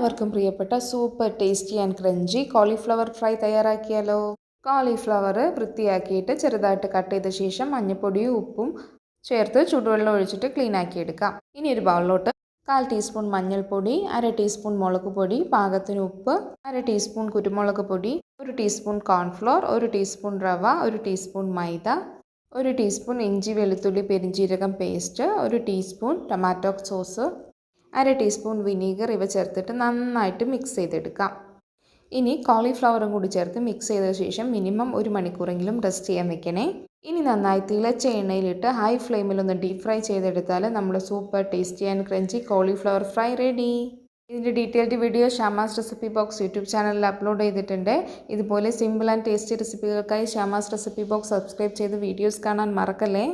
എല്ലാവർക്കും പ്രിയപ്പെട്ട super tasty and crunchy cauliflower fry തയ്യാറാക്കിയാലോ. കോളിഫ്ലവർ വൃത്തിയാക്കിയിട്ട് ചെറുതായിട്ട് കട്ട് ചെയ്ത ശേഷം മഞ്ഞൾപ്പൊടിയും ഉപ്പും ചേർത്ത് ചൂടുവെള്ളം ഒഴിച്ചിട്ട് ക്ലീൻ ആക്കി എടുക്കാം. ഇനി ഒരു ബൗളിലോട്ട് 1/4 ടീസ്പൂൺ മഞ്ഞൾപ്പൊടി, 1/2 ടീസ്പൂൺ മുളക് പൊടി, പാകത്തിന് ഉപ്പ്, 1/2 ടീസ്പൂൺ കുരുമുളക് പൊടി, 1 ടീസ്പൂൺ കോൺഫ്ലോർ, 1 ടീസ്പൂൺ റവ, 1 ടീസ്പൂൺ മൈദ, 1 ടീസ്പൂൺ ഇഞ്ചി വെളുത്തുള്ളി പെരിഞ്ജീരകം paste, 1 teaspoon tomato sauce, 1/2 teaspoon vinegar ഇവ ചേർത്തിട്ട് നന്നായിട്ട് മിക്സ് ചെയ്തെടുക്കാം. ഇനി കോളിഫ്ലവറും കൂടി ചേർത്ത് മിക്സ് ചെയ്ത ശേഷം മിനിമം 1 മണിക്കൂറെങ്കിലും റെസ്റ്റ് ചെയ്യാൻ വെക്കണേ. ഇനി നന്നായി തിളച്ച എണ്ണയിലിട്ട് ഹൈ ഫ്ലെയിമിലൊന്ന് ഡീപ് ഫ്രൈ ചെയ്തെടുത്താൽ നമ്മുടെ super tasty and crunchy cauliflower fry ready. ഇതിൻ്റെ detailed video Shama's recipe box YouTube ചാനലിൽ അപ്ലോഡ് ചെയ്തിട്ടുണ്ട്. ഇതുപോലെ സിമ്പിൾ ആൻഡ് ടേസ്റ്റി റെസിപ്പികൾക്കായി ഷാമാസ് റെസിപ്പി ബോക്സ് സബ്സ്ക്രൈബ് ചെയ്ത് വീഡിയോസ് കാണാൻ മറക്കല്ലേ.